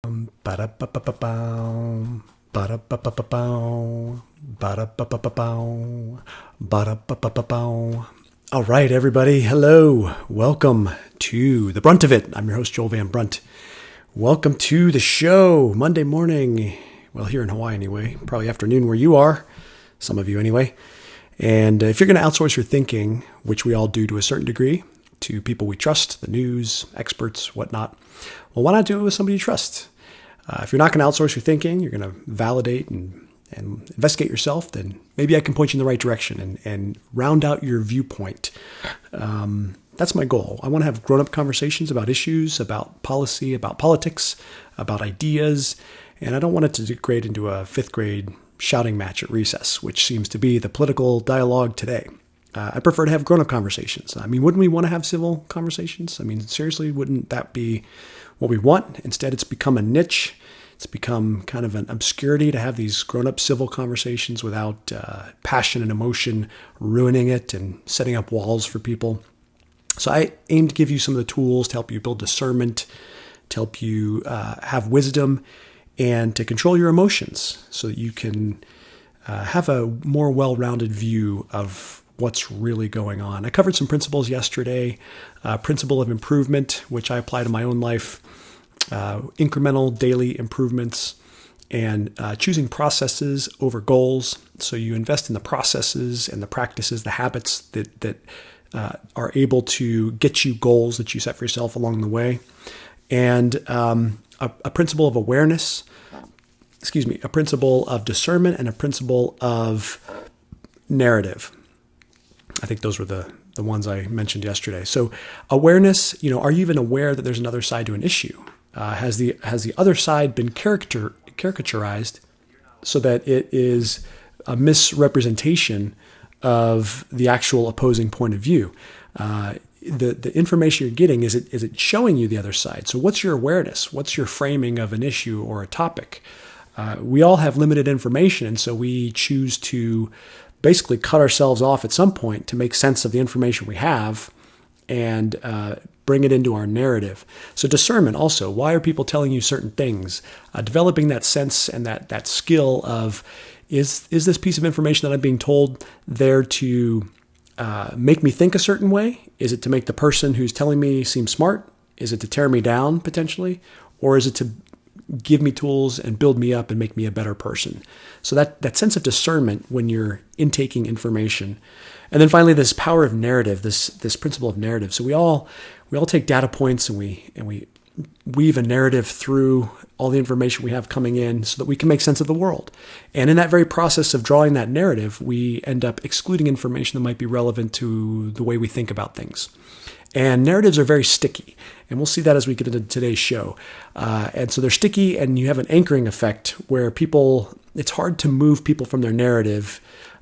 Ba-da-ba-ba-ba-bow. Ba-da-ba-ba-ba-bow. Ba-da-ba-ba-ba-bow. Ba-da-ba-ba-ba-bow. All right, everybody. Hello. Welcome to The Brunt of It. I'm your host, Joel Van Brunt. Welcome to the show. Monday morning. Well, here in Hawaii anyway. Probably afternoon where you are. Some of you anyway. And if you're going to outsource your thinking, which we all do to a certain degree, to people we trust, the news, experts, whatnot, well, why not do it with somebody you trust? If you're not going to outsource your thinking, you're going to validate and investigate yourself, then maybe I can point you in the right direction and round out your viewpoint. That's my goal. I want to have grown-up conversations about issues, about policy, about politics, about ideas, and I don't want it to degrade into a fifth grade shouting match at recess, which seems to be the political dialogue today. I prefer to have grown-up conversations. I mean, wouldn't we want to have civil conversations? I mean, seriously, wouldn't that be what we want? Instead, it's become a niche. It's become kind of an obscurity to have these grown-up civil conversations without passion and emotion ruining it and setting up walls for people. So I aim to give you some of the tools to help you build discernment, to help you have wisdom, and to control your emotions so that you can have a more well-rounded view of what's really going on. I covered some principles yesterday, principle of improvement, which I apply to my own life, incremental daily improvements, and choosing processes over goals. So you invest in the processes and the practices, the habits that are able to get you goals that you set for yourself along the way. And a principle of awareness, a principle of discernment, and a principle of narrative. I think those were the ones I mentioned yesterday. So awareness, are you even aware that there's another side to an issue? Has the other side been caricaturized so that it is a misrepresentation of the actual opposing point of view? The information you're getting, is it showing you the other side? So what's your awareness? What's your framing of an issue or a topic? We all have limited information, and so we choose to basically cut ourselves off at some point to make sense of the information we have and bring it into our narrative. So discernment also, why are people telling you certain things? Developing that sense and that skill of, is this piece of information that I'm being told there to make me think a certain way? Is it to make the person who's telling me seem smart? Is it to tear me down potentially? Or is it to give me tools and build me up and make me a better person? So that sense of discernment when you're intaking information. And then finally, this power of narrative, this principle of narrative. So we all take data points and we weave a narrative through all the information we have coming in so that we can make sense of the world. And in that very process of drawing that narrative, we end up excluding information that might be relevant to the way we think about things. And narratives are very sticky. And we'll see that as we get into today's show. And so they're sticky, and you have an anchoring effect where it's hard to move people from their narrative,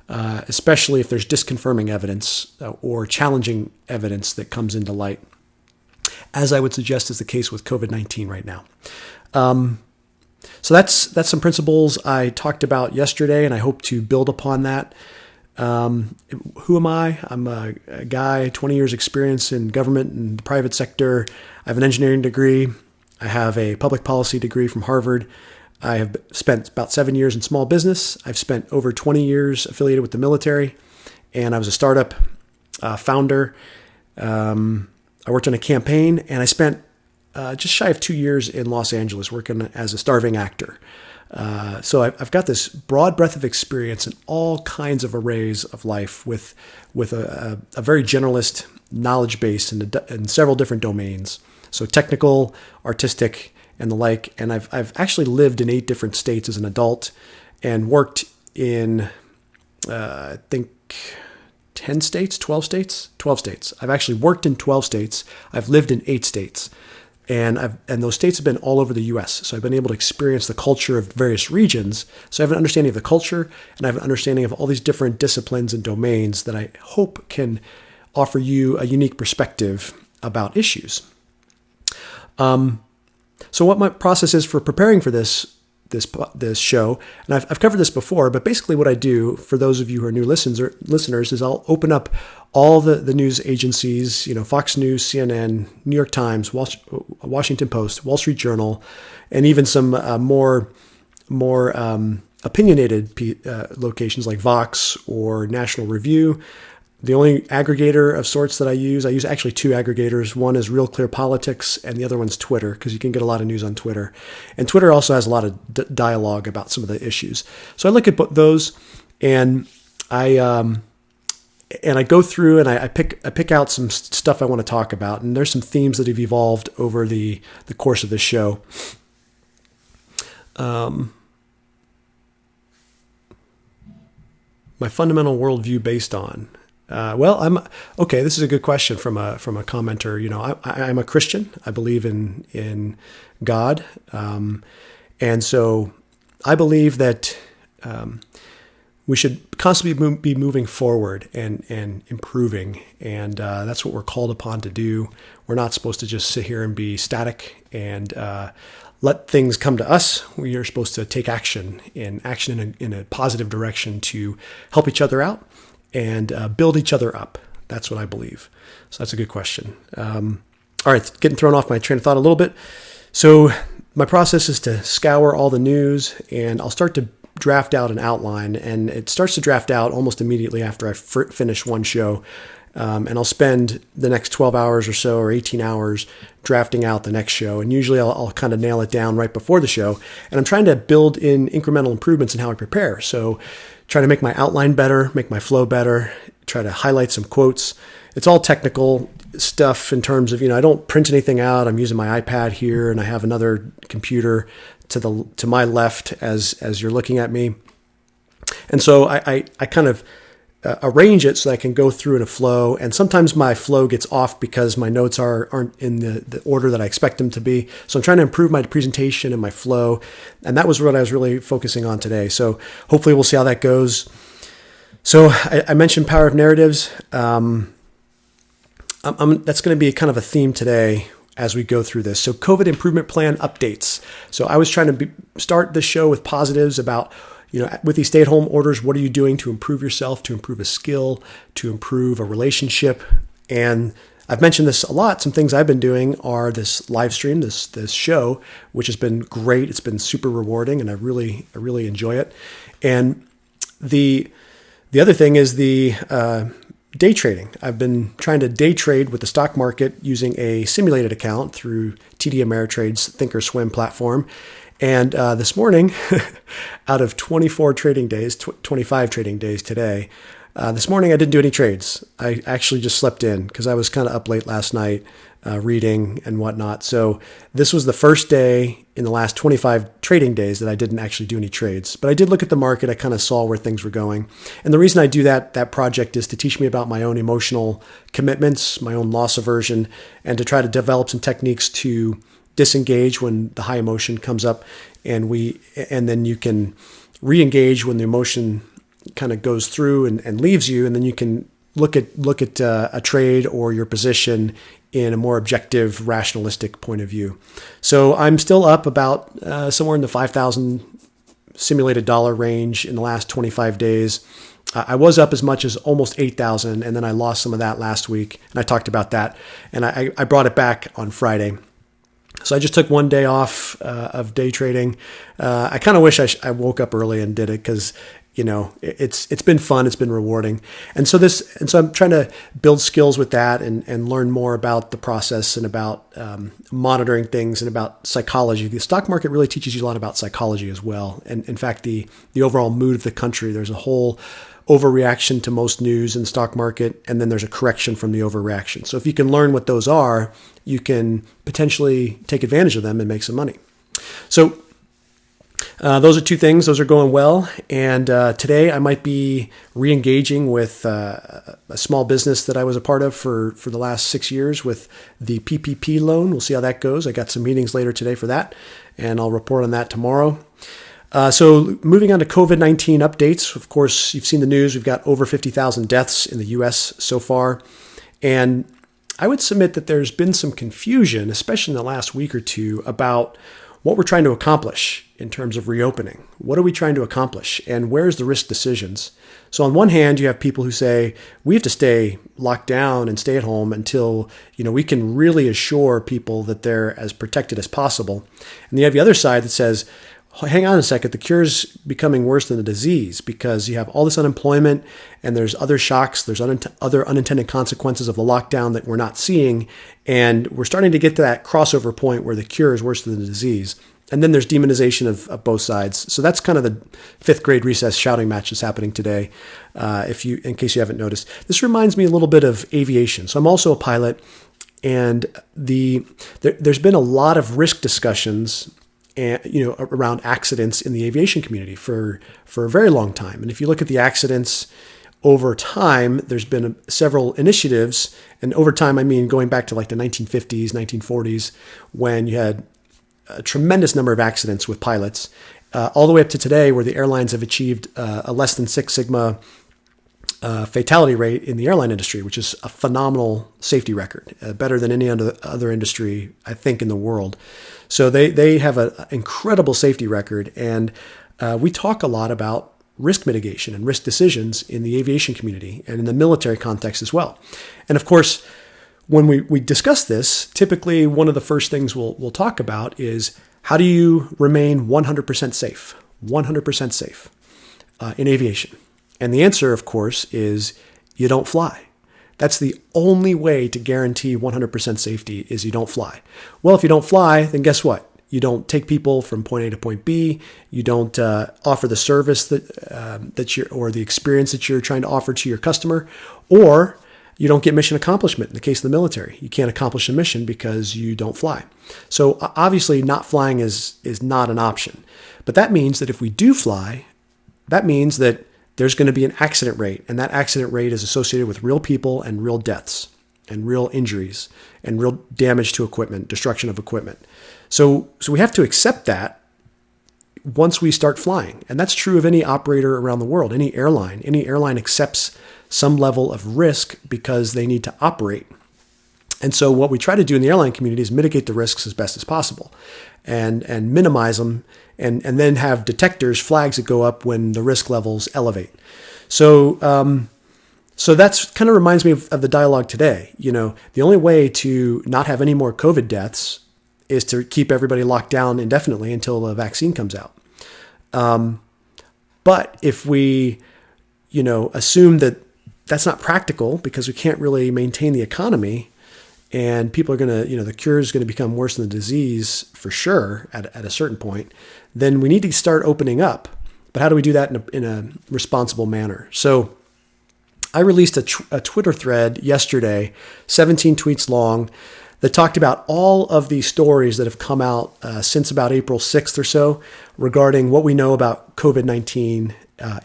especially if there's disconfirming evidence or challenging evidence that comes into light, as I would suggest is the case with COVID-19 right now. So that's some principles I talked about yesterday, and I hope to build upon that. Who am I? I'm a guy, 20 years experience in government and the private sector. I have an engineering degree. I have a public policy degree from Harvard. I have spent about 7 years in small business. I've spent over 20 years affiliated with the military, and I was a startup founder. I worked on a campaign, and I spent just shy of 2 years in Los Angeles working as a starving actor. So I've got this broad breadth of experience in all kinds of arrays of life with a very generalist knowledge base in several different domains. So technical, artistic, and the like. And I've actually lived in 8 different states as an adult and worked in, I think, 10 states, 12 states, 12 states. I've actually worked in 12 states. I've lived in 8 states. And those states have been all over the U.S. So I've been able to experience the culture of various regions. So I have an understanding of the culture, and I have an understanding of all these different disciplines and domains that I hope can offer you a unique perspective about issues. So what my process is for preparing for this this show, and I've covered this before, but basically what I do for those of you who are new listeners is I'll open up all the news agencies, Fox News, CNN, New York Times, Washington Post, Wall Street Journal, and even some more opinionated locations like Vox or National Review. The only aggregator of sorts that I use actually two aggregators. One is Real Clear Politics, and the other one's Twitter, because you can get a lot of news on Twitter. And Twitter also has a lot of dialogue about some of the issues. So I look at those, and I go through and I pick out some stuff I want to talk about. And there's some themes that have evolved over the course of this show. My fundamental worldview based on. This is a good question from a commenter. I'm a Christian. I believe in God. And so I believe that we should constantly be moving forward and improving. And that's what we're called upon to do. We're not supposed to just sit here and be static and let things come to us. We are supposed to take action in a positive direction to help each other out and build each other up. That's what I believe. So that's a good question. All right, getting thrown off my train of thought a little bit. So my process is to scour all the news, and I'll start to draft out an outline, and it starts to draft out almost immediately after I finish one show. And I'll spend the next 12 hours or so, or 18 hours, drafting out the next show. And usually I'll kind of nail it down right before the show. And I'm trying to build in incremental improvements in how I prepare. So try to make my outline better, make my flow better, try to highlight some quotes. It's all technical stuff in terms of, I don't print anything out. I'm using my iPad here, and I have another computer to my left as you're looking at me. And so I kind of arrange it so that I can go through in a flow. And sometimes my flow gets off because my notes aren't in the order that I expect them to be. So I'm trying to improve my presentation and my flow. And that was what I was really focusing on today. So hopefully we'll see how that goes. So I mentioned power of narratives. That's going to be kind of a theme today as we go through this. So COVID improvement plan updates. So I was trying to start the show with positives about, with these stay-at-home orders, what are you doing to improve yourself, to improve a skill, to improve a relationship? And I've mentioned this a lot. Some things I've been doing are this live stream, this show, which has been great. It's been super rewarding, and I really enjoy it. And the other thing is the day trading. I've been trying to day trade with the stock market using a simulated account through TD Ameritrade's Thinkorswim platform. And this morning, out of 24 trading days, 25 trading days today, this morning I didn't do any trades. I actually just slept in because I was kind of up late last night reading and whatnot. So this was the first day in the last 25 trading days that I didn't actually do any trades. But I did look at the market. I kind of saw where things were going. And the reason I do that project is to teach me about my own emotional commitments, my own loss aversion, and to try to develop some techniques to disengage when the high emotion comes up, and then you can re-engage when the emotion kind of goes through and leaves you, and then you can look at a trade or your position in a more objective, rationalistic point of view. So I'm still up about somewhere in the 5,000 simulated dollar range in the last 25 days. I was up as much as almost 8,000, and then I lost some of that last week, and I talked about that, and I brought it back on Friday. So I just took one day off of day trading. I kind of wish I woke up early and did it because, it's been fun. It's been rewarding. And so I'm trying to build skills with that and learn more about the process and about monitoring things and about psychology. The stock market really teaches you a lot about psychology as well. And in fact, the overall mood of the country, there's a whole overreaction to most news in the stock market, and then there's a correction from the overreaction. So if you can learn what those are, you can potentially take advantage of them and make some money. So those are two things. Those are going well. And today I might be re-engaging with a small business that I was a part of for the last 6 years with the PPP loan. We'll see how that goes. I got some meetings later today for that, and I'll report on that tomorrow. So moving on to COVID-19 updates. Of course, you've seen the news. We've got over 50,000 deaths in the U.S. so far. And I would submit that there's been some confusion, especially in the last week or two, about what we're trying to accomplish in terms of reopening. What are we trying to accomplish? And where's the risk decisions? So on one hand, you have people who say, we have to stay locked down and stay at home until, we can really assure people that they're as protected as possible. And you have the other side that says, hang on a second, the cure's becoming worse than the disease because you have all this unemployment and there's other shocks, there's other unintended consequences of the lockdown that we're not seeing. And we're starting to get to that crossover point where the cure is worse than the disease. And then there's demonization of both sides. So that's kind of the fifth grade recess shouting match that's happening today, in case you haven't noticed. This reminds me a little bit of aviation. So I'm also a pilot, and there's been a lot of risk discussions around accidents in the aviation community for a very long time. And if you look at the accidents over time, there's been several initiatives. And over time, I mean, going back to like the 1950s, 1940s, when you had a tremendous number of accidents with pilots, all the way up to today, where the airlines have achieved a less than 6 sigma fatality rate in the airline industry, which is a phenomenal safety record, better than any other industry, I think, in the world. So they have an incredible safety record. And we talk a lot about risk mitigation and risk decisions in the aviation community and in the military context as well. And of course, when we discuss this, typically one of the first things we'll talk about is how do you remain 100% safe, 100% safe in aviation? And the answer, of course, is you don't fly. That's the only way to guarantee 100% safety is you don't fly. Well, if you don't fly, then guess what? You don't take people from point A to point B. You don't offer the service or the experience that you're trying to offer to your customer, or you don't get mission accomplishment. In the case of the military, you can't accomplish a mission because you don't fly. So obviously, not flying is not an option. But that means that if we do fly, that means that there's going to be an accident rate, and that accident rate is associated with real people and real deaths and real injuries and real damage to equipment, destruction of equipment. So we have to accept that once we start flying. And that's true of any operator around the world, any airline. Any airline accepts some level of risk because they need to operate. And so what we try to do in the airline community is mitigate the risks as best as possible and minimize them, and then have detectors, flags that go up when the risk levels elevate. So that's kind of reminds me of the dialogue today. The only way to not have any more COVID deaths is to keep everybody locked down indefinitely until the vaccine comes out. But if we, assume that that's not practical because we can't really maintain the economy, and people are going to, the cure is going to become worse than the disease for sure at a certain point, then we need to start opening up. But how do we do that in a responsible manner? So I released a Twitter thread yesterday, 17 tweets long, that talked about all of these stories that have come out since about April 6th or so regarding what we know about COVID-19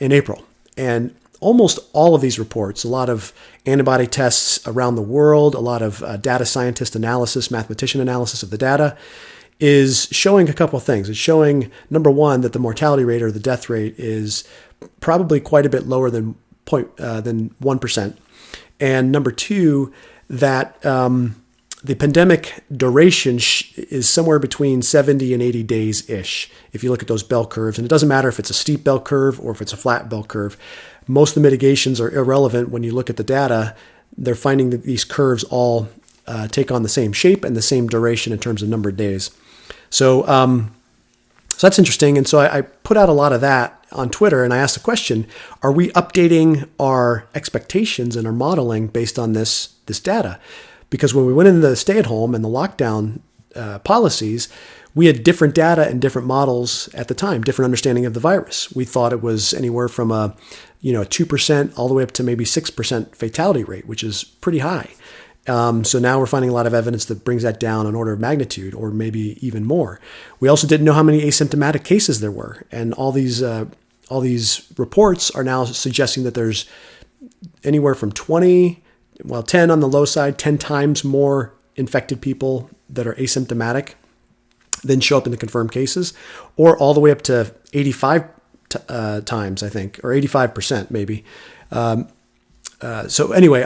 in April. And almost all of these reports, a lot of antibody tests around the world, a lot of data scientist analysis, mathematician analysis of the data, is showing a couple of things. It's showing, number one, that the mortality rate or the death rate is probably quite a bit lower than 1%. And number two, that the pandemic duration is somewhere between 70 and 80 days-ish, if you look at those bell curves. And it doesn't matter if it's a steep bell curve or if it's a flat bell curve. Most of the mitigations are irrelevant when you look at the data. They're finding that these curves all take on the same shape and the same duration in terms of number of days. So that's interesting. And so I put out a lot of that on Twitter, and I asked the question, are we updating our expectations and our modeling based on this data? Because when we went into the stay-at-home and the lockdown policies, we had different data and different models at the time, different understanding of the virus. We thought it was anywhere from a 2% all the way up to maybe 6% fatality rate, which is pretty high. So now we're finding a lot of evidence that brings that down an order of magnitude, or maybe even more. We also didn't know how many asymptomatic cases there were, and all these reports are now suggesting that there's anywhere from 10 on the low side, 10 times more infected people that are asymptomatic than show up in the confirmed cases, or all the way up to 85 times, I think, or 85% maybe. So anyway,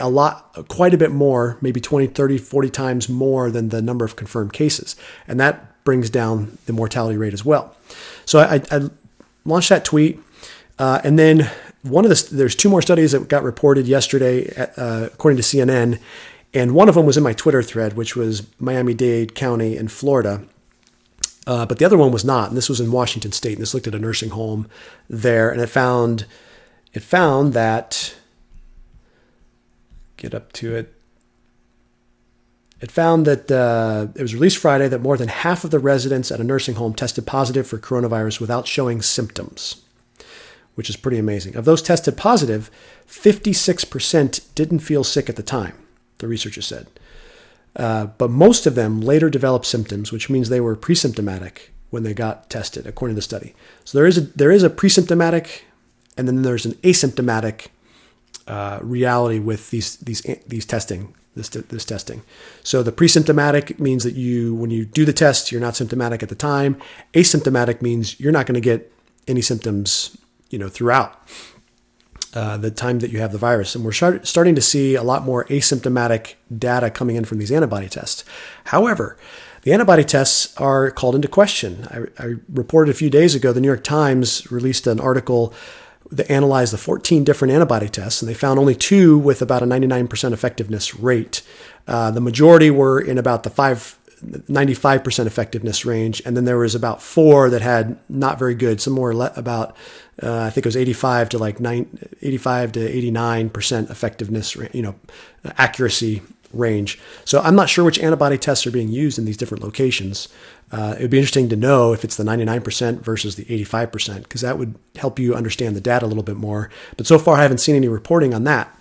quite a bit more, maybe 20, 30, 40 times more than the number of confirmed cases. And that brings down the mortality rate as well. So I launched that tweet, and then there's two more studies that got reported yesterday, according to CNN, and one of them was in my Twitter thread, which was Miami-Dade County in Florida. But the other one was not, and this was in Washington State. And this looked at a nursing home there, and it found that, get up to it. It found that it was released Friday that more than half of the residents at a nursing home tested positive for coronavirus without showing symptoms, which is pretty amazing. Of those tested positive, 56% didn't feel sick at the time, the researchers said. But most of them later developed symptoms, which means they were pre-symptomatic when they got tested, according to the study. So there is a pre-symptomatic, and then there's an asymptomatic reality with these testing. This testing. So the pre-symptomatic means that when you do the test, you're not symptomatic at the time. Asymptomatic means you're not going to get any symptoms, throughout the time that you have the virus. And we're starting to see a lot more asymptomatic data coming in from these antibody tests. However, the antibody tests are called into question. I reported a few days ago, the New York Times released an article that analyzed the 14 different antibody tests, and they found only 2 with about a 99% effectiveness rate. The majority were in about the 95% effectiveness range, and then there was about 4 that had not very good. Some were about, I think it was 85 to 89% effectiveness, accuracy range. So I'm not sure which antibody tests are being used in these different locations. It would be interesting to know if it's the 99% versus the 85%, because that would help you understand the data a little bit more. But so far, I haven't seen any reporting on that.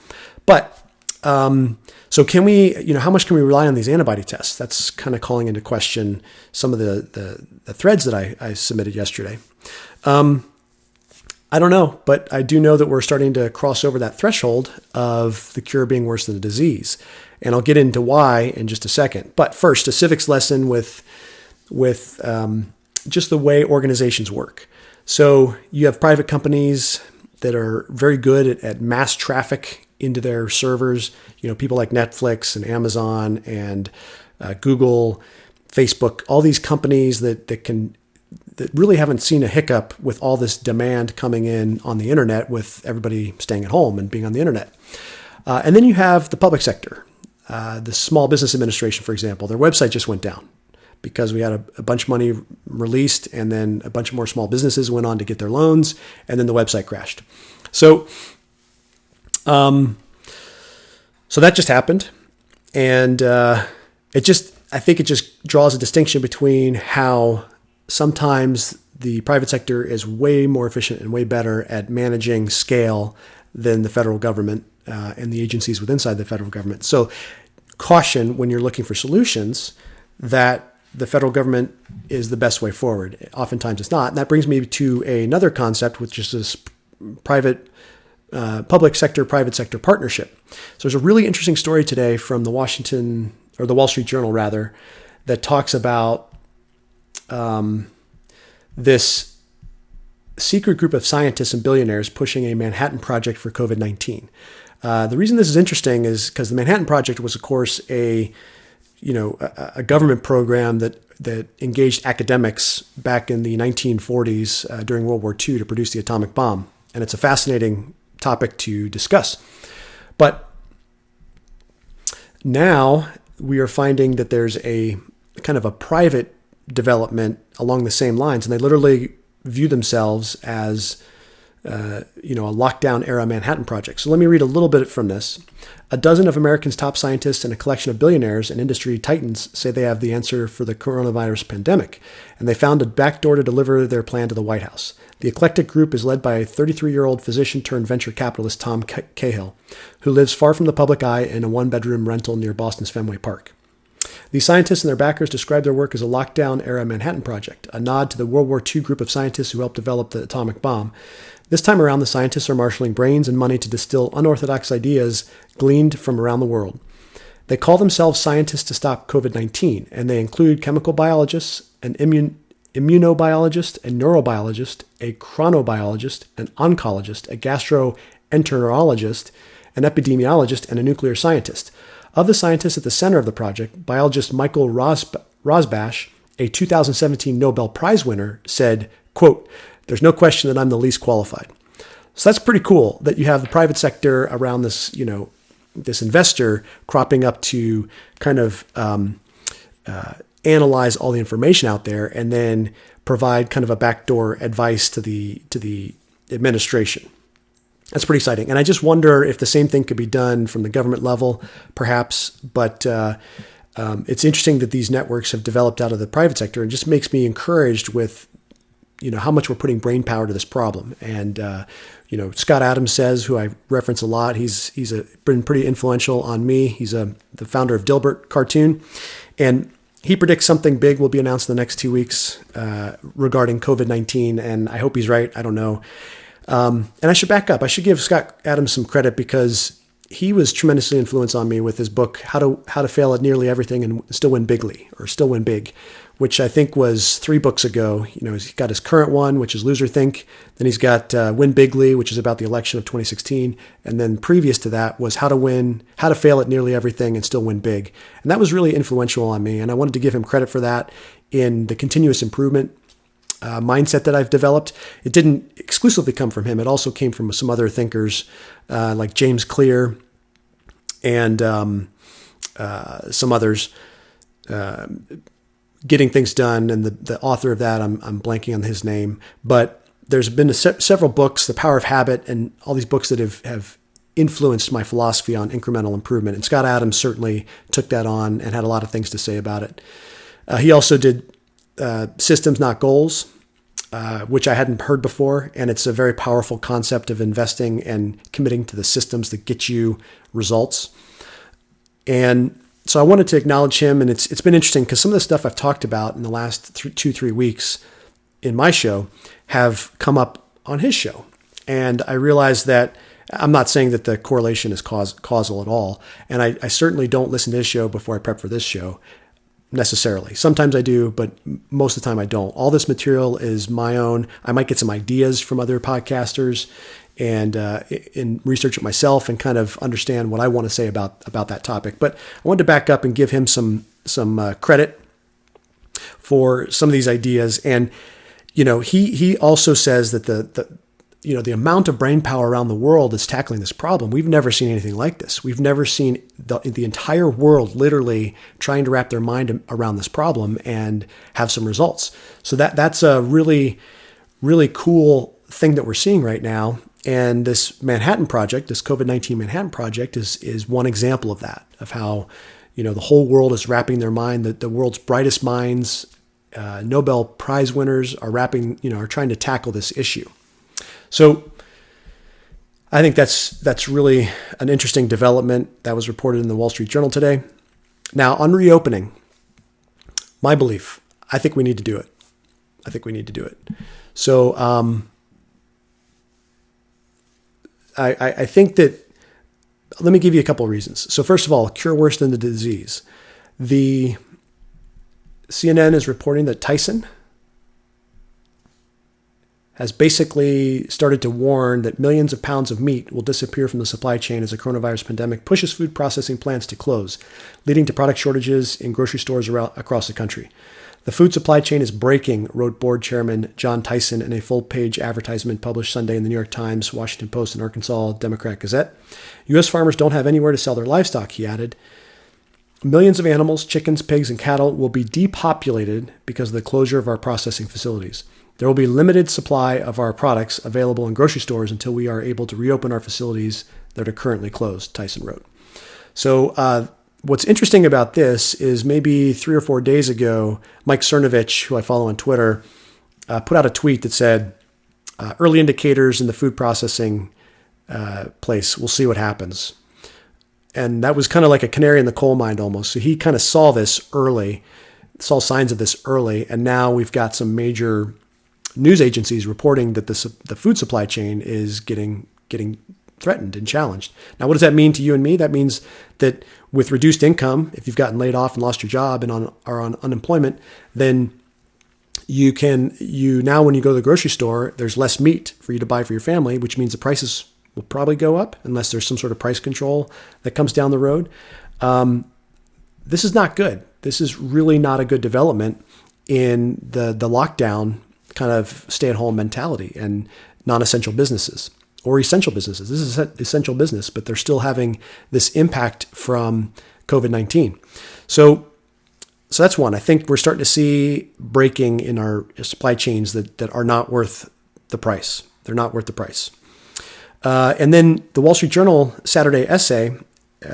But so can we, how much can we rely on these antibody tests? That's kind of calling into question some of the threads that I submitted yesterday. I don't know, but I do know that we're starting to cross over that threshold of the cure being worse than the disease. And I'll get into why in just a second. But first, a civics lesson with just the way organizations work. So you have private companies that are very good at mass traffic into their servers. People like Netflix and Amazon and Google, Facebook, all these companies that really haven't seen a hiccup with all this demand coming in on the internet, with everybody staying at home and being on the internet. And then you have the public sector. The Small Business Administration, for example, their website just went down because we had a bunch of money released, and then a bunch more small businesses went on to get their loans, and then the website crashed. So that just happened. And I think it just draws a distinction between how sometimes the private sector is way more efficient and way better at managing scale than the federal government and the agencies inside the federal government. So caution when you're looking for solutions that the federal government is the best way forward. Oftentimes it's not. And that brings me to another concept, which is this public sector, private sector partnership. So there's a really interesting story today from the Wall Street Journal rather, that talks about this secret group of scientists and billionaires pushing a Manhattan Project for COVID-19. The reason this is interesting is because the Manhattan Project was, of course, a government program that engaged academics back in the 1940s during World War II to produce the atomic bomb. And it's a fascinating topic to discuss. But now we are finding that there's a kind of a private development along the same lines, and they literally view themselves as a lockdown era Manhattan Project. So let me read a little bit from this. A dozen of America's top scientists and a collection of billionaires and industry titans say they have the answer for the coronavirus pandemic, and they found a backdoor to deliver their plan to the White House. The eclectic group is led by a 33-year-old physician turned venture capitalist, Tom Cahill, who lives far from the public eye in a one-bedroom rental near Boston's Fenway Park. These scientists and their backers describe their work as a lockdown-era Manhattan Project, a nod to the World War II group of scientists who helped develop the atomic bomb. This time around, the scientists are marshaling brains and money to distill unorthodox ideas gleaned from around the world. They call themselves Scientists to Stop COVID-19, and they include chemical biologists, an immunobiologist, a neurobiologist, a chronobiologist, an oncologist, a gastroenterologist, an epidemiologist, and a nuclear scientist. Of the scientists at the center of the project, biologist Michael Rosbash a 2017 Nobel Prize winner, said, quote, "There's no question that I'm the least qualified." So that's pretty cool that you have the private sector around this, this investor cropping up to kind of analyze all the information out there and then provide kind of a backdoor advice to the administration. That's pretty exciting. And I just wonder if the same thing could be done from the government level, perhaps. But it's interesting that these networks have developed out of the private sector, and just makes me encouraged with, how much we're putting brain power to this problem. And, Scott Adams says, who I reference a lot, he's been pretty influential on me. He's the founder of Dilbert Cartoon. And he predicts something big will be announced in the next 2 weeks regarding COVID-19. And I hope he's right. I don't know. And I should back up. I should give Scott Adams some credit, because he was tremendously influenced on me with his book, How to Fail at Nearly Everything and Still Win Bigly, or Still Win Big, which I think was 3 books ago. He's got his current one, which is Loser Think. Then he's got Win Bigly, which is about the election of 2016. And then previous to that was How to Fail at Nearly Everything and Still Win Big. And that was really influential on me. And I wanted to give him credit for that in the continuous improvement mindset that I've developed. It didn't exclusively come from him. It also came from some other thinkers like James Clear and some others, Getting Things Done. And the author of that, I'm blanking on his name. But there's been several books, The Power of Habit, and all these books that have influenced my philosophy on incremental improvement. And Scott Adams certainly took that on and had a lot of things to say about it. He also did Systems, Not Goals, which I hadn't heard before. And it's a very powerful concept of investing and committing to the systems that get you results. And so I wanted to acknowledge him. And it's been interesting because some of the stuff I've talked about in the last 2-3 weeks in my show have come up on his show. And I realized that I'm not saying that the correlation is causal at all. And I certainly don't listen to his show before I prep for this show, necessarily. Sometimes I do, but most of the time I don't. All this material is my own. I might get some ideas from other podcasters and research it myself and kind of understand what I want to say about that topic. But I wanted to back up and give him some credit for some of these ideas. And he also says that the amount of brain power around the world that's tackling this problem, we've never seen anything like this. We've never seen the entire world literally trying to wrap their mind around this problem and have some results. So that's a really, really cool thing that we're seeing right now. And this Manhattan Project, this COVID-19 Manhattan Project is one example of that, of how, the whole world is wrapping their mind, that the world's brightest minds, Nobel Prize winners are trying to tackle this issue. So I think that's really an interesting development that was reported in the Wall Street Journal today. Now, on reopening, my belief, I think we need to do it. So I think that, let me give you a couple of reasons. So first of all, cure worse than the disease. The CNN is reporting that Tyson has basically started to warn that millions of pounds of meat will disappear from the supply chain as the coronavirus pandemic pushes food processing plants to close, leading to product shortages in grocery stores across the country. The food supply chain is breaking, wrote board chairman John Tyson in a full-page advertisement published Sunday in the New York Times, Washington Post, and Arkansas Democrat Gazette. U.S. farmers don't have anywhere to sell their livestock, he added. Millions of animals, chickens, pigs, and cattle will be depopulated because of the closure of our processing facilities. There will be limited supply of our products available in grocery stores until we are able to reopen our facilities that are currently closed, Tyson wrote. So what's interesting about this is maybe 3 or 4 days ago, Mike Cernovich, who I follow on Twitter, put out a tweet that said, early indicators in the food processing place, we'll see what happens. And that was kind of like a canary in the coal mine almost. So he kind of saw signs of this early, and now we've got some major news agencies reporting that the food supply chain is getting threatened and challenged. Now, what does that mean to you and me? That means that with reduced income, if you've gotten laid off and lost your job and are on unemployment, then now when you go to the grocery store, there's less meat for you to buy for your family, which means the prices will probably go up unless there's some sort of price control that comes down the road. This is not good. This is really not a good development. in the lockdown kind of stay-at-home mentality and non-essential businesses or essential businesses. This is essential business, but they're still having this impact from COVID-19. So that's one. I think we're starting to see breaking in our supply chains that are not worth the price. They're not worth the price. And then the Wall Street Journal Saturday essay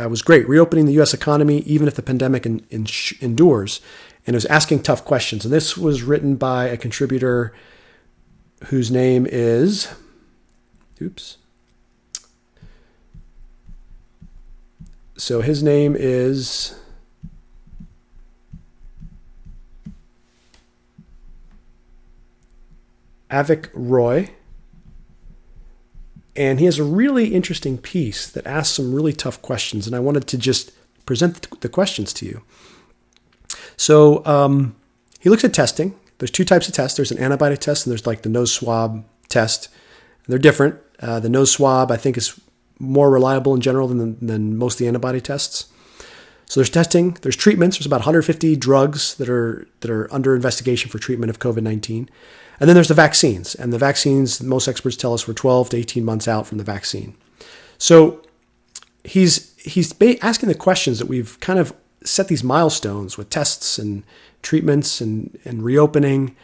was great. Reopening the U.S. economy, even if the pandemic endures. And it was asking tough questions. And this was written by a contributor whose name is, So his name is Avik Roy. And he has a really interesting piece that asks some really tough questions. And I wanted to just present the questions to you. So he looks at testing. There's two types of tests. There's an antibody test and there's like the nose swab test. They're different. The nose swab, I think, is more reliable in general than most of the antibody tests. So there's testing. There's treatments. There's about 150 drugs that are under investigation for treatment of COVID-19. And then there's the vaccines. And the vaccines, most experts tell us, we're 12 to 18 months out from the vaccine. So he's asking the questions that we've kind of set these milestones with tests and treatments and reopening.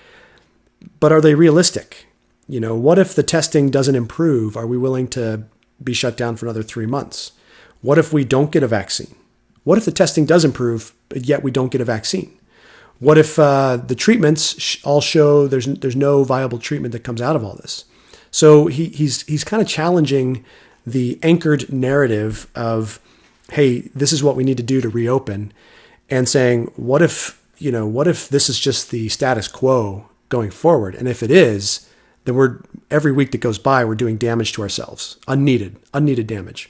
But are they realistic? What if the testing doesn't improve? Are we willing to be shut down for another 3 months? What if we don't get a vaccine? What if the testing does improve, but yet we don't get a vaccine? What if the treatments all show there's no viable treatment that comes out of all this? So he's kind of challenging the anchored narrative of, hey, this is what we need to do to reopen, and saying, what if this is just the status quo going forward? And if it is, then every week that goes by, we're doing damage to ourselves, unneeded damage.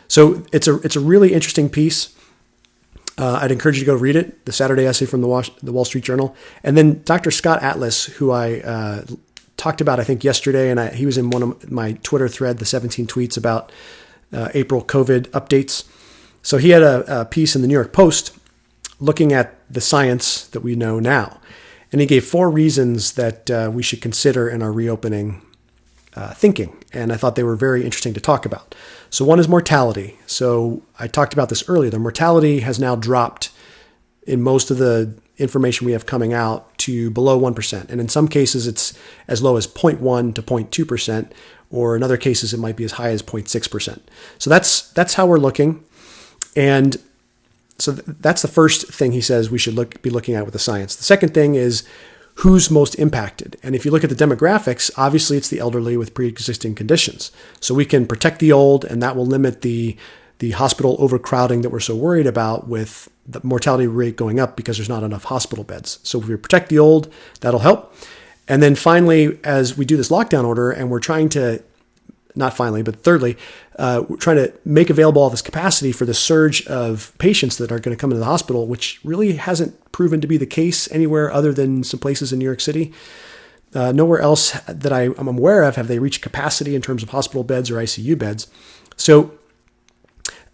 So it's a really interesting piece. I'd encourage you to go read it, the Saturday essay from the Wall Street Journal. And then Dr. Scott Atlas, who I talked about, I think, yesterday, and he was in one of my Twitter thread, the 17 tweets about April COVID updates. So he had a piece in the New York Post looking at the science that we know now. And he gave 4 reasons that we should consider in our reopening thinking. And I thought they were very interesting to talk about. So one is mortality. So I talked about this earlier. The mortality has now dropped in most of the information we have coming out to below 1%. And in some cases, it's as low as 0.1 to 0.2%, or in other cases, it might be as high as 0.6%. So that's how we're looking. And so that's the first thing he says we should be looking at with the science. The second thing is who's most impacted. And if you look at the demographics, obviously it's the elderly with pre-existing conditions. So we can protect the old, and that will limit the hospital overcrowding that we're so worried about with the mortality rate going up because there's not enough hospital beds. So if we protect the old, that'll help. And then finally, as we do this lockdown order, and we're trying to, not finally, but thirdly, we're trying to make available all this capacity for the surge of patients that are going to come into the hospital, which really hasn't proven to be the case anywhere other than some places in New York City. Nowhere else that I'm aware of have they reached capacity in terms of hospital beds or ICU beds.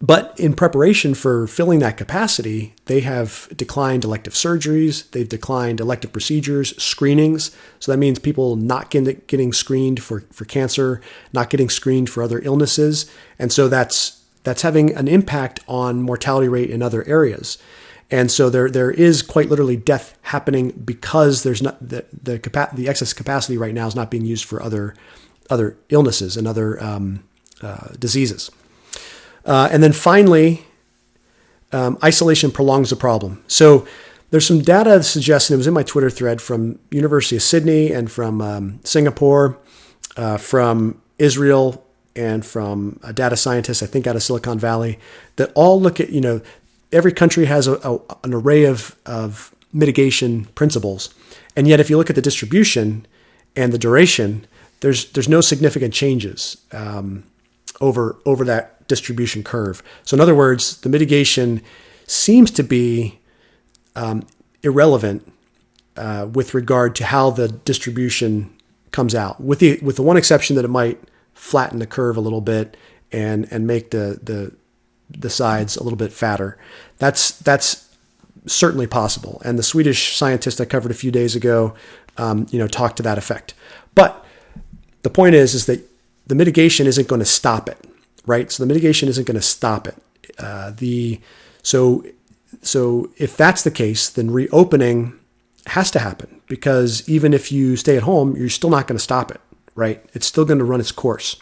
But in preparation for filling that capacity, they have declined elective surgeries, they've declined elective procedures, screenings. So that means people not getting screened for cancer, not getting screened for other illnesses. And so that's having an impact on mortality rate in other areas. And so there is quite literally death happening because there's not the excess capacity right now is not being used for other illnesses and other diseases. And then finally, isolation prolongs the problem. So there's some data suggesting, it was in my Twitter thread, from University of Sydney and from Singapore, from Israel, and from a data scientist, I think out of Silicon Valley, that all look at, every country has an array of mitigation principles. And yet if you look at the distribution and the duration, there's no significant changes over that distribution curve. So in other words, the mitigation seems to be irrelevant with regard to how the distribution comes out, with the one exception that it might flatten the curve a little bit and make the sides a little bit fatter. That's certainly possible. And the Swedish scientist I covered a few days ago, talked to that effect. But the point is that the mitigation isn't going to stop it, right? So the mitigation isn't going to stop it. So if that's the case, then reopening has to happen, because even if you stay at home, you're still not going to stop it, right? It's still going to run its course.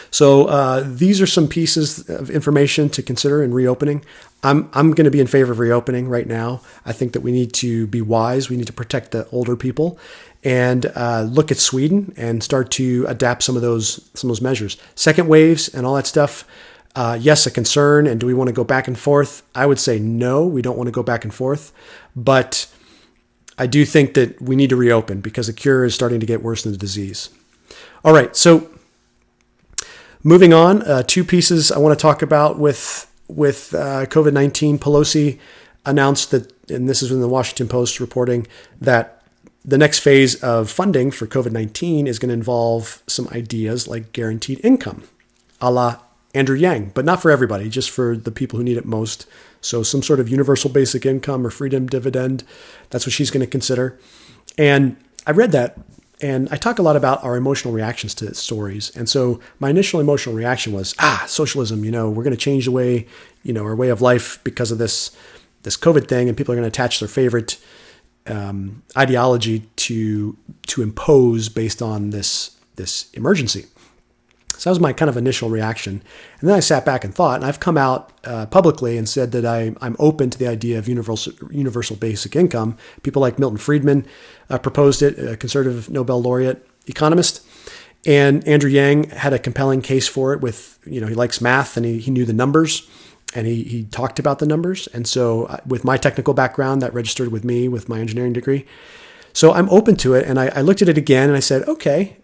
So these are some pieces of information to consider in reopening. I'm going to be in favor of reopening right now. I think that we need to be wise. We need to protect the older people, and look at Sweden and start to adapt some of those measures. Second waves and all that stuff. Yes, a concern. And do we want to go back and forth? I would say no, we don't want to go back and forth. But I do think that we need to reopen, because the cure is starting to get worse than the disease. All right, so moving on, two pieces I want to talk about with COVID-19. Pelosi announced that, and this is in the Washington Post reporting, that the next phase of funding for COVID-19 is going to involve some ideas like guaranteed income, a la Andrew Yang, but not for everybody, just for the people who need it most. So some sort of universal basic income or freedom dividend, that's what she's going to consider. And I read that, and I talk a lot about our emotional reactions to stories. And so my initial emotional reaction was, socialism, we're going to change the way, our way of life because of this COVID thing, and people are going to attach their favorite ideology to impose based on this emergency. So that was my kind of initial reaction. And then I sat back and thought, and I've come out publicly and said that I'm open to the idea of universal basic income. People like Milton Friedman proposed it, a conservative Nobel laureate economist. And Andrew Yang had a compelling case for it with, he likes math, and he knew the numbers, and he talked about the numbers. And so with my technical background, that registered with me with my engineering degree. So I'm open to it. And I looked at it again and I said, okay,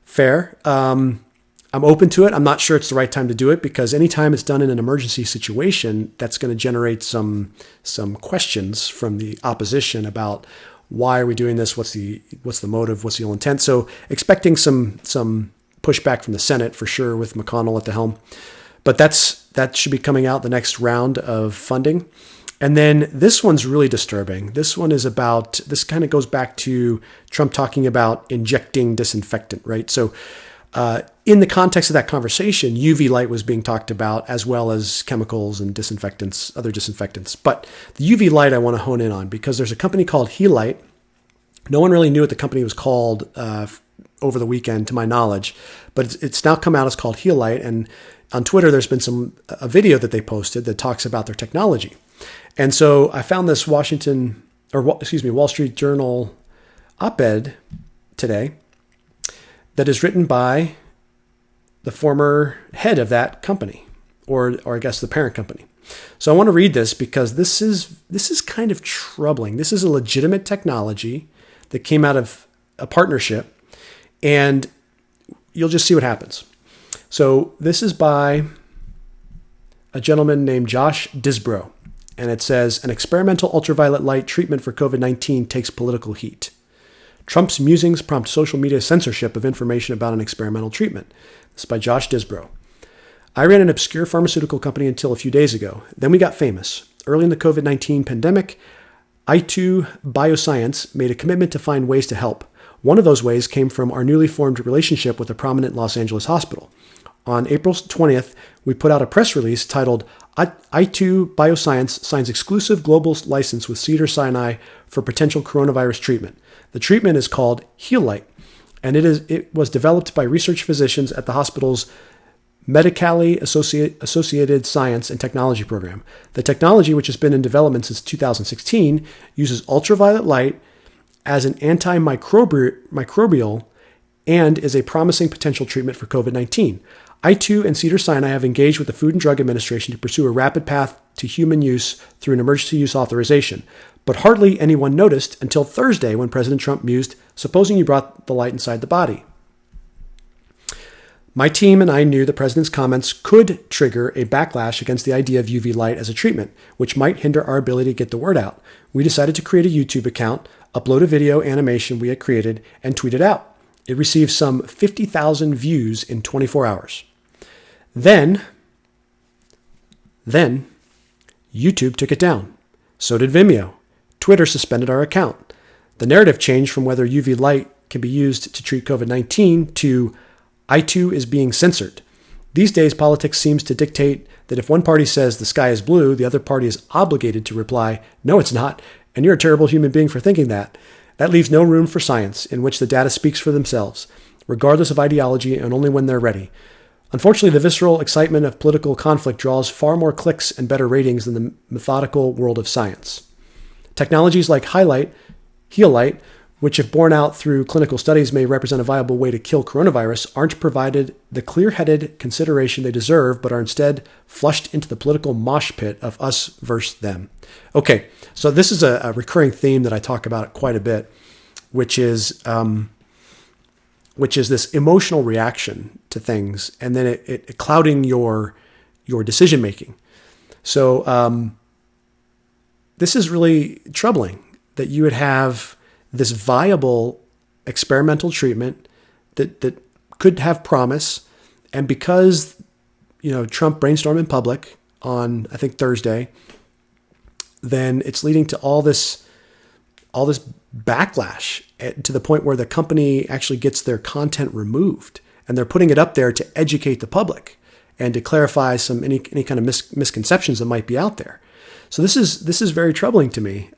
fair. I'm open to it. I'm not sure it's the right time to do it, because anytime it's done in an emergency situation, that's going to generate some questions from the opposition about why are we doing this? What's the motive? What's the ill intent? So expecting some pushback from the Senate for sure, with McConnell at the helm. But that should be coming out the next round of funding. And then this one's really disturbing. This one is about, this kind of goes back to Trump talking about injecting disinfectant, right? So in the context of that conversation, UV light was being talked about, as well as chemicals and disinfectants, other disinfectants. But the UV light I want to hone in on, because there's a company called Healight. No one really knew what the company was called over the weekend, to my knowledge, but it's now come out as called Healight. And on Twitter, there's been a video that they posted that talks about their technology. And so I found this Wall Street Journal op-ed today that is written by the former head of that company, or I guess the parent company. So I want to read this, because this is kind of troubling. This is a legitimate technology that came out of a partnership, and you'll just see what happens. So this is by a gentleman named Josh Disbrow. And it says, an experimental ultraviolet light treatment for COVID-19 takes political heat. Trump's musings prompt social media censorship of information about an experimental treatment. This is by Josh Disbrow. I ran an obscure pharmaceutical company until a few days ago. Then we got famous. Early in the COVID-19 pandemic, I2 Bioscience made a commitment to find ways to help. One of those ways came from our newly formed relationship with a prominent Los Angeles hospital. On April 20th, we put out a press release titled, I2 Bioscience signs exclusive global license with Cedars-Sinai for potential coronavirus treatment. The treatment is called Healight, and it was developed by research physicians at the hospital's Medically Associated Science and Technology program. The technology, which has been in development since 2016, uses ultraviolet light as an antimicrobial and is a promising potential treatment for COVID-19. I2 and Cedars-Sinai have engaged with the Food and Drug Administration to pursue a rapid path to human use through an emergency use authorization. But hardly anyone noticed until Thursday, when President Trump mused, supposing you brought the light inside the body. My team and I knew the president's comments could trigger a backlash against the idea of UV light as a treatment, which might hinder our ability to get the word out. We decided to create a YouTube account, upload a video animation we had created, and tweet it out. It received some 50,000 views in 24 hours. Then YouTube took it down. So did Vimeo. Twitter suspended our account. The narrative changed from whether UV light can be used to treat COVID-19 to I too is being censored. These days, politics seems to dictate that if one party says the sky is blue, the other party is obligated to reply, no, it's not, and you're a terrible human being for thinking that. That leaves no room for science, in which the data speaks for themselves, regardless of ideology and only when they're ready. Unfortunately, the visceral excitement of political conflict draws far more clicks and better ratings than the methodical world of science. Technologies like Healight, which if borne out through clinical studies may represent a viable way to kill coronavirus, aren't provided the clear-headed consideration they deserve, but are instead flushed into the political mosh pit of us versus them. Okay, so this is a recurring theme that I talk about quite a bit, which is this emotional reaction to things, and then it clouding your decision making. So this is really troubling that you would have this viable experimental treatment that could have promise, and because Trump brainstormed in public on I think Thursday, then it's leading to all this backlash to the point where the company actually gets their content removed, and they're putting it up there to educate the public and to clarify any kind of misconceptions that might be out there. So this is very troubling to me.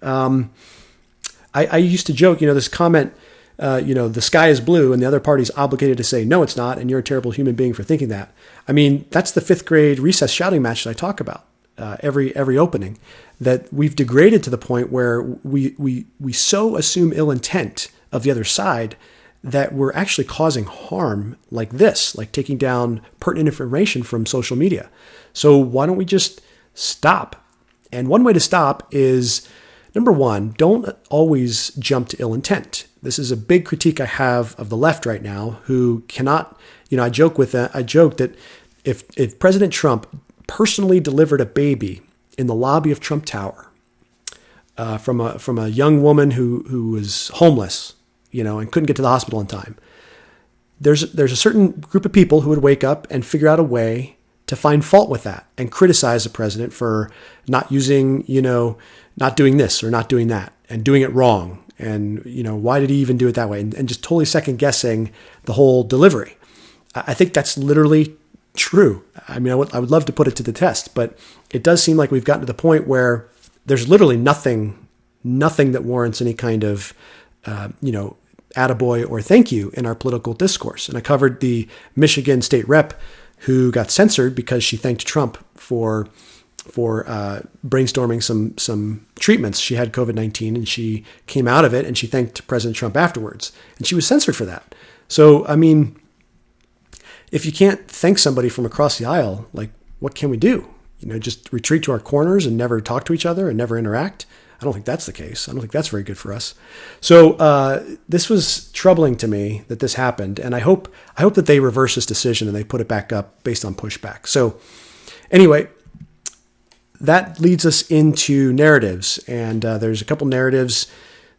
I used to joke, this comment, the sky is blue and the other party's obligated to say, no, it's not, and you're a terrible human being for thinking that. I mean, that's the 5th grade recess shouting match that I talk about every opening, that we've degraded to the point where we so assume ill intent of the other side that we're actually causing harm like this, like taking down pertinent information from social media. So why don't we just stop? And one way to stop is, number one, don't always jump to ill intent. This is a big critique I have of the left right now, who cannot, I joke that if President Trump personally delivered a baby in the lobby of Trump Tower from a young woman who was homeless, and couldn't get to the hospital in time, there's a certain group of people who would wake up and figure out a way to find fault with that and criticize the president for not using, not doing this or not doing that and doing it wrong. And, why did he even do it that way? And just totally second guessing the whole delivery. I think that's literally true. I mean, I would love to put it to the test, but it does seem like we've gotten to the point where there's literally nothing that warrants any kind of, attaboy or thank you in our political discourse. And I covered the Michigan state rep who got censored because she thanked Trump for brainstorming some treatments. She had COVID-19 and she came out of it, and she thanked President Trump afterwards, and she was censored for that. So, I mean, if you can't thank somebody from across the aisle, like, what can we do? Just retreat to our corners and never talk to each other and never interact? I don't think that's the case. I don't think that's very good for us. So this was troubling to me that this happened, and I hope that they reverse this decision and they put it back up based on pushback. So anyway, that leads us into narratives, and there's a couple narratives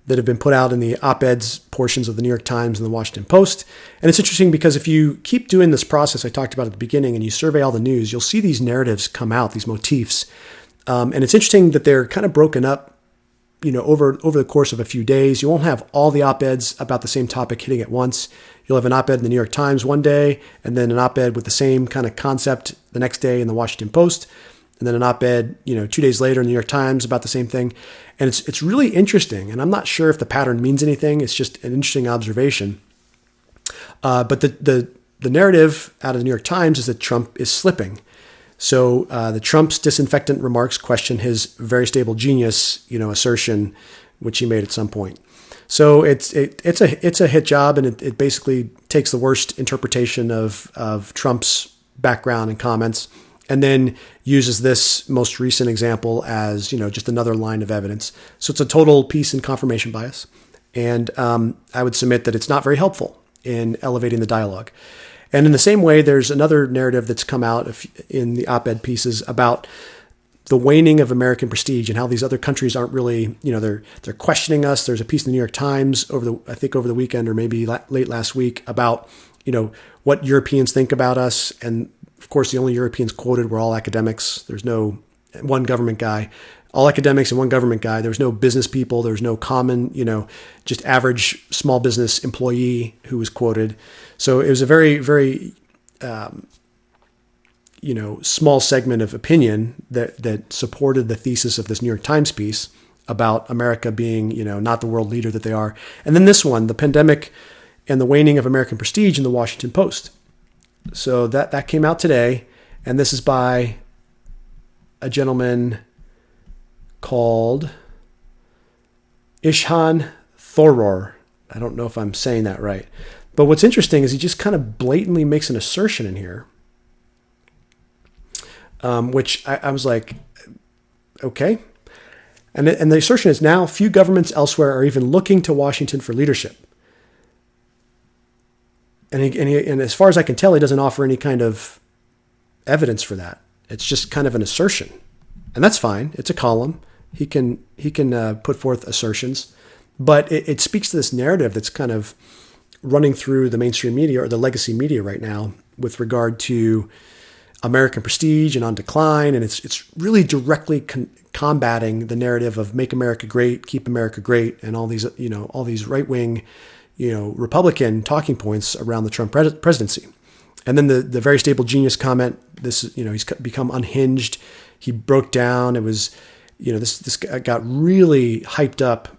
that have been put out in the op-eds portions of the New York Times and the Washington Post. And it's interesting because if you keep doing this process I talked about at the beginning and you survey all the news, you'll see these narratives come out, these motifs. And it's interesting that they're kind of broken up, over the course of a few days. You won't have all the op-eds about the same topic hitting at once. You'll have an op-ed in the New York Times one day, and then an op-ed with the same kind of concept the next day in the Washington Post, and then an op-ed, 2 days later in the New York Times about the same thing. And it's really interesting. And I'm not sure if the pattern means anything. It's just an interesting observation. But the narrative out of the New York Times is that Trump is slipping. So the Trump's disinfectant remarks question his very stable genius, assertion, which he made at some point. So it's a hit job, and it basically takes the worst interpretation of Trump's background and comments, and then uses this most recent example as just another line of evidence. So it's a total piece in confirmation bias, and I would submit that it's not very helpful in elevating the dialogue. And in the same way, there's another narrative that's come out in the op-ed pieces about the waning of American prestige and how these other countries aren't really, they're questioning us. There's a piece in the New York Times over the weekend or maybe late last week about, what Europeans think about us. And of course, the only Europeans quoted were all academics. There's no one government guy, all academics and one government guy. There was no business people. There was no common, just average small business employee who was quoted. So it was a very, very, small segment of opinion that supported the thesis of this New York Times piece about America being, not the world leader that they are. And then this one, the pandemic and the waning of American prestige in the Washington Post. So that came out today. And this is by a gentleman called Ishan Thoror. I don't know if I'm saying that right. But what's interesting is he just kind of blatantly makes an assertion in here, which I was like, okay. And the assertion is now few governments elsewhere are even looking to Washington for leadership. And as far as I can tell, he doesn't offer any kind of evidence for that. It's just kind of an assertion. And that's fine. It's a column. He can put forth assertions. But it speaks to this narrative that's kind of running through the mainstream media or the legacy media right now with regard to American prestige and on decline. And it's really directly combating the narrative of make America great, keep America great, and all these right-wing, Republican talking points around the Trump presidency. And then the very stable genius comment, he's become unhinged. He broke down. It was, this got really hyped up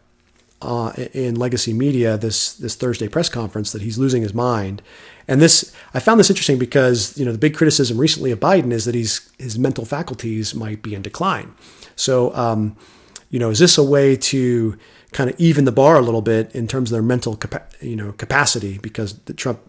in legacy media, this Thursday press conference, that he's losing his mind. And I found this interesting because, the big criticism recently of Biden is that his mental faculties might be in decline. So, is this a way to kind of even the bar a little bit in terms of their mental capacity, because the Trump,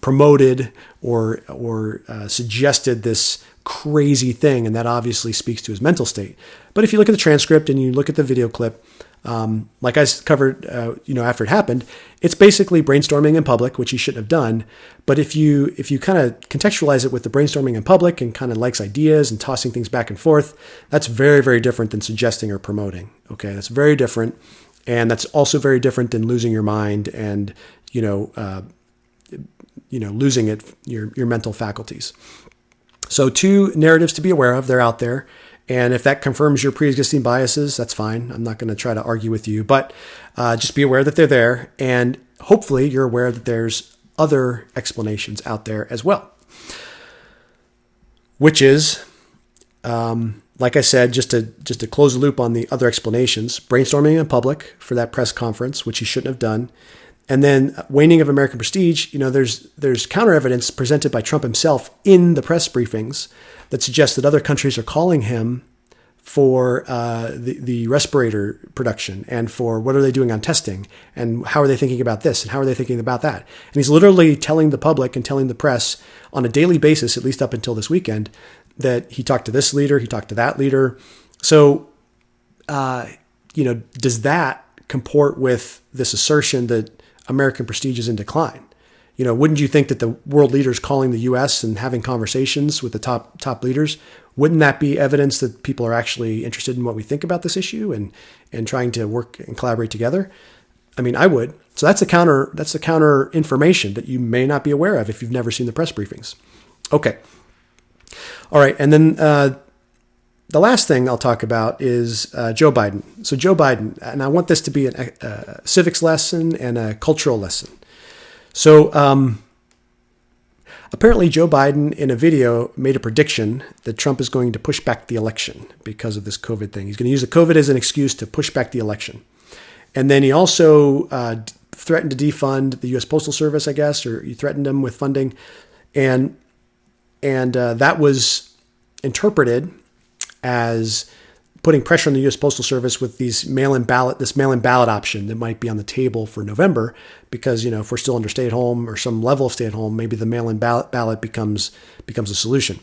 promoted or suggested this crazy thing, and that obviously speaks to his mental state. But if you look at the transcript and you look at the video clip, like I covered, after it happened, it's basically brainstorming in public, which he shouldn't have done. But if you kind of contextualize it with the brainstorming in public and kind of likes ideas and tossing things back and forth, that's very, very different than suggesting or promoting. Okay, that's very different, and that's also very different than losing your mind and losing your mental faculties. So 2 narratives to be aware of. They're out there. And if that confirms your pre-existing biases, that's fine. I'm not going to try to argue with you, but just be aware that they're there. And hopefully you're aware that there's other explanations out there as well. Which is, like I said, just to close the loop on the other explanations, brainstorming in public for that press conference, which he shouldn't have done. And then waning of American prestige, there's counter evidence presented by Trump himself in the press briefings that suggests that other countries are calling him for the respirator production and for what are they doing on testing and how are they thinking about this and how are they thinking about that. And he's literally telling the public and telling the press on a daily basis, at least up until this weekend, that he talked to this leader, he talked to that leader. So, does that comport with this assertion that American prestige is in decline? Wouldn't you think that the world leaders calling the U.S. and having conversations with the top leaders, wouldn't that be evidence that people are actually interested in what we think about this issue and trying to work and collaborate together? I mean, I would. So that's the counter information that you may not be aware of if you've never seen the press briefings. Okay. All right. And then the last thing I'll talk about is Joe Biden. So Joe Biden, and I want this to be a civics lesson and a cultural lesson. So apparently Joe Biden in a video made a prediction that Trump is going to push back the election because of this COVID thing. He's going to use the COVID as an excuse to push back the election. And then he also threatened to defund the U.S. Postal Service, I guess, or he threatened them with funding. And that was interpreted as putting pressure on the U.S. Postal Service with this mail-in ballot option that might be on the table for November, because, if we're still under stay-at-home or some level of stay-at-home, maybe the mail-in ballot becomes a solution.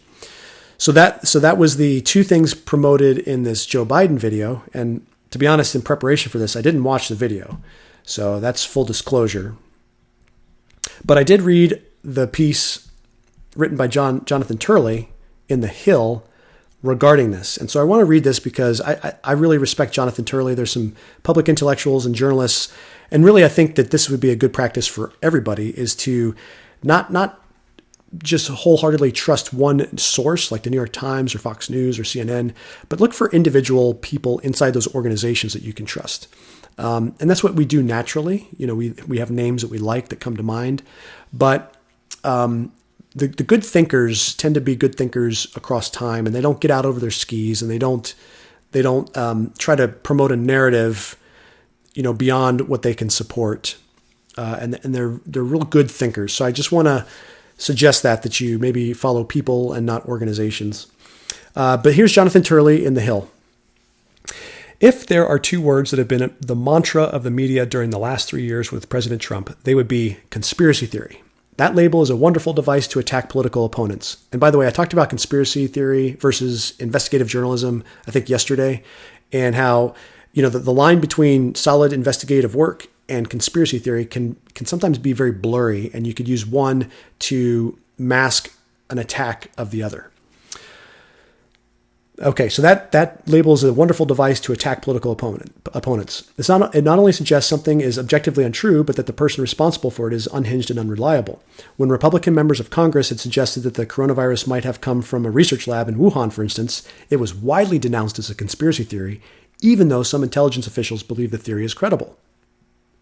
So that was the 2 things promoted in this Joe Biden video. And to be honest, in preparation for this, I didn't watch the video. So that's full disclosure. But I did read the piece written by Jonathan Turley in The Hill regarding this. And so I want to read this because I really respect Jonathan Turley. There's some public intellectuals and journalists. And really, I think that this would be a good practice for everybody, is to not just wholeheartedly trust one source like the New York Times or Fox News or CNN, but look for individual people inside those organizations that you can trust. And that's what we do naturally. We have names that we like that come to mind, but the good thinkers tend to be good thinkers across time, and they don't get out over their skis, and they don't try to promote a narrative, beyond what they can support. And they're real good thinkers. So I just want to suggest that you maybe follow people and not organizations. But here's Jonathan Turley in The Hill. If there are two words that have been the mantra of the media during the last 3 years with President Trump, they would be conspiracy theory. That label is a wonderful device to attack political opponents. And by the way, I talked about conspiracy theory versus investigative journalism, I think yesterday, and how, the line between solid investigative work and conspiracy theory can sometimes be very blurry, and you could use one to mask an attack of the other. Okay, so that label is a wonderful device to attack political opponents. It not only suggests something is objectively untrue, but that the person responsible for it is unhinged and unreliable. When Republican members of Congress had suggested that the coronavirus might have come from a research lab in Wuhan, for instance, it was widely denounced as a conspiracy theory, even though some intelligence officials believe the theory is credible.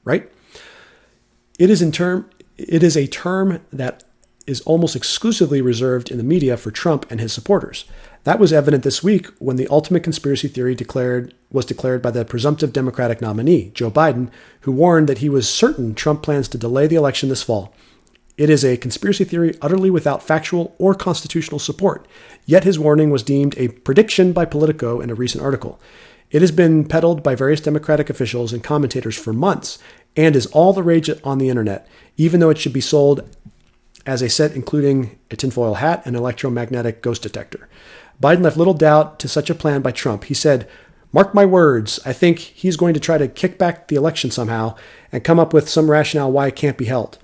Right? It is a term that is almost exclusively reserved in the media for Trump and his supporters. That was evident this week when the ultimate conspiracy theory was declared by the presumptive Democratic nominee, Joe Biden, who warned that he was certain Trump plans to delay the election this fall. It is a conspiracy theory utterly without factual or constitutional support, yet his warning was deemed a prediction by Politico in a recent article. It has been peddled by various Democratic officials and commentators for months and is all the rage on the internet, even though it should be sold as a set including a tinfoil hat and electromagnetic ghost detector. Biden left little doubt to such a plan by Trump. He said, "Mark my words, I think he's going to try to kick back the election somehow and come up with some rationale why it can't be held."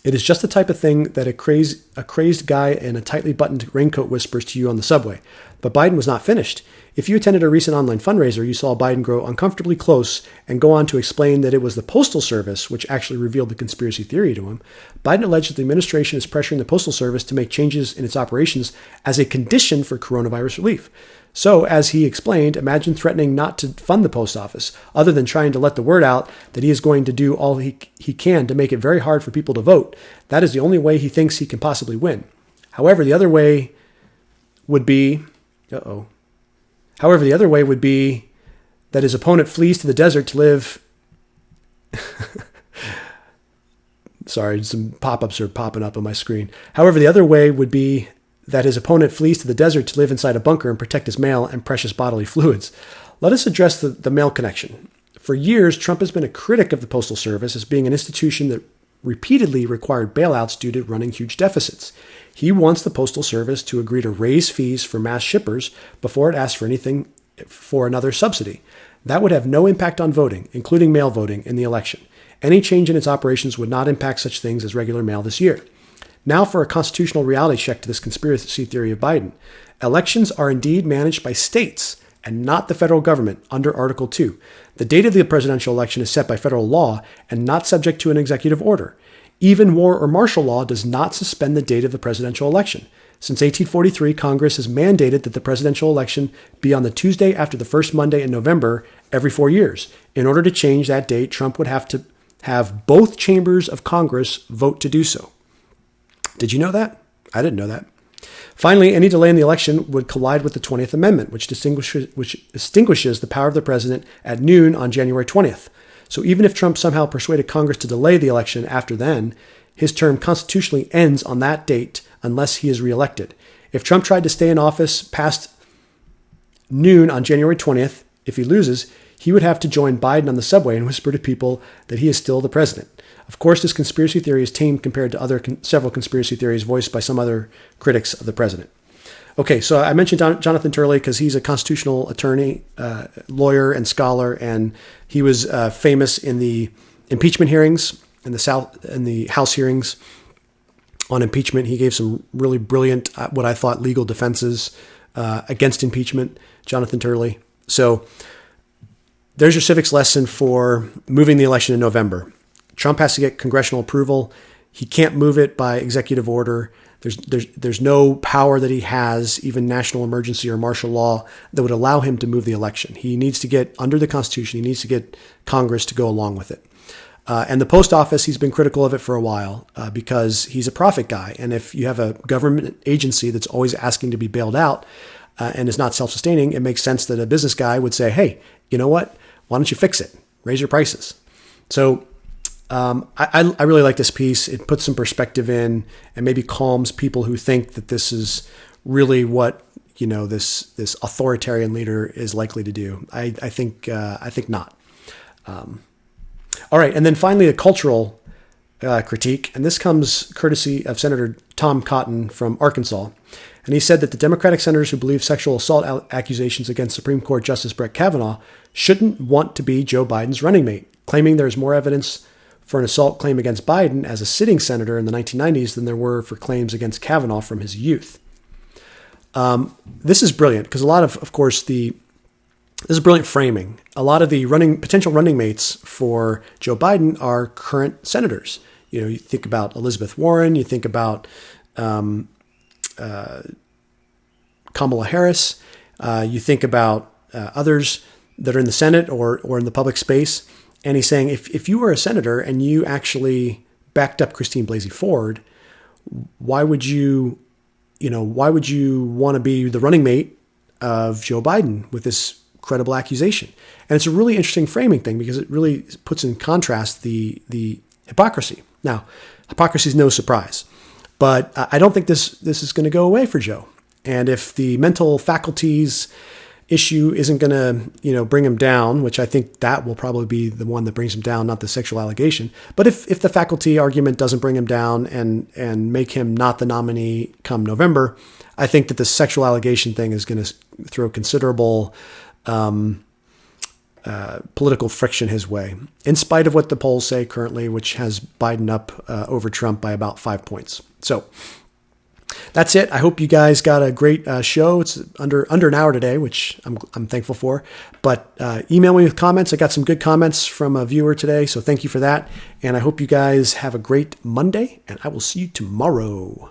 It is just the type of thing that a crazed guy in a tightly buttoned raincoat whispers to you on the subway. But Biden was not finished. If you attended a recent online fundraiser, you saw Biden grow uncomfortably close and go on to explain that it was the Postal Service which actually revealed the conspiracy theory to him. Biden alleged that the administration is pressuring the Postal Service to make changes in its operations as a condition for coronavirus relief. So, as he explained, imagine threatening not to fund the post office, other than trying to let the word out that he is going to do all he can to make it very hard for people to vote. That is the only way he thinks he can possibly win. However, the other way would be... However, the other way would be that his opponent flees to the desert to live... Sorry, some pop-ups are popping up on my screen. However, the other way would be that his opponent flees to the desert to live inside a bunker and protect his mail and precious bodily fluids. Let us address the mail connection. For years, Trump has been a critic of the Postal Service as being an institution that repeatedly required bailouts due to running huge deficits. He wants the Postal Service to agree to raise fees for mass shippers before it asks for anything for another subsidy. That would have no impact on voting, including mail voting in the election. Any change in its operations would not impact such things as regular mail this year. Now for a constitutional reality check to this conspiracy theory of Biden. Elections are indeed managed by states and not the federal government under Article 2. The date of the presidential election is set by federal law and not subject to an executive order. Even war or martial law does not suspend the date of the presidential election. Since 1843, Congress has mandated that the presidential election be on the Tuesday after the first Monday in November every 4 years. In order to change that date, Trump would have to have both chambers of Congress vote to do so. Did you know that? I didn't know that. Finally, any delay in the election would collide with the 20th Amendment, which distinguishes the power of the president at noon on January 20th. So even if Trump somehow persuaded Congress to delay the election after then, his term constitutionally ends on that date unless he is reelected. If Trump tried to stay in office past noon on January 20th, if he loses, he would have to join Biden on the subway and whisper to people that he is still the president. Of course, this conspiracy theory is tame compared to several conspiracy theories voiced by some other critics of the president. Okay, so I mentioned Jonathan Turley because he's a constitutional attorney, lawyer, and scholar, and he was famous in the impeachment hearings in the House hearings on impeachment. He gave some really brilliant, what I thought, legal defenses against impeachment. Jonathan Turley. So there's your civics lesson for moving the election in November. Trump has to get congressional approval. He can't move it by executive order. There's no power that he has, even national emergency or martial law, that would allow him to move the election. He needs to get under the Constitution. He needs to get Congress to go along with it. And the post office, he's been critical of it for a while because he's a profit guy. And if you have a government agency that's always asking to be bailed out and is not self-sustaining, it makes sense that a business guy would say, hey, you know what? Why don't you fix it? Raise your prices. So I really like this piece. It puts some perspective in and maybe calms people who think that this is really what, this authoritarian leader is likely to do. I think not. All right. And then finally, a cultural critique. And this comes courtesy of Senator Tom Cotton from Arkansas. And he said that the Democratic senators who believe sexual assault accusations against Supreme Court Justice Brett Kavanaugh shouldn't want to be Joe Biden's running mate, claiming there's more evidence for an assault claim against Biden as a sitting senator in the 1990s than there were for claims against Kavanaugh from his youth. This is brilliant because a lot of course, this is brilliant framing. A lot of the potential running mates for Joe Biden are current senators. You think about Elizabeth Warren, you think about Kamala Harris, you think about others that are in the Senate or in the public space. And he's saying, if you were a senator and you actually backed up Christine Blasey Ford, why would you want to be the running mate of Joe Biden with this credible accusation? And it's a really interesting framing thing because it really puts in contrast the hypocrisy. Now, hypocrisy is no surprise, but I don't think this is going to go away for Joe. And if the mental faculties issue isn't going to, bring him down, which I think that will probably be the one that brings him down, not the sexual allegation. But if the faculty argument doesn't bring him down and make him not the nominee come November, I think that the sexual allegation thing is going to throw considerable political friction his way, in spite of what the polls say currently, which has Biden up over Trump by about 5 points. So that's it. I hope you guys got a great show. It's under an hour today, which I'm thankful for. But email me with comments. I got some good comments from a viewer today, so thank you for that. And I hope you guys have a great Monday, and I will see you tomorrow.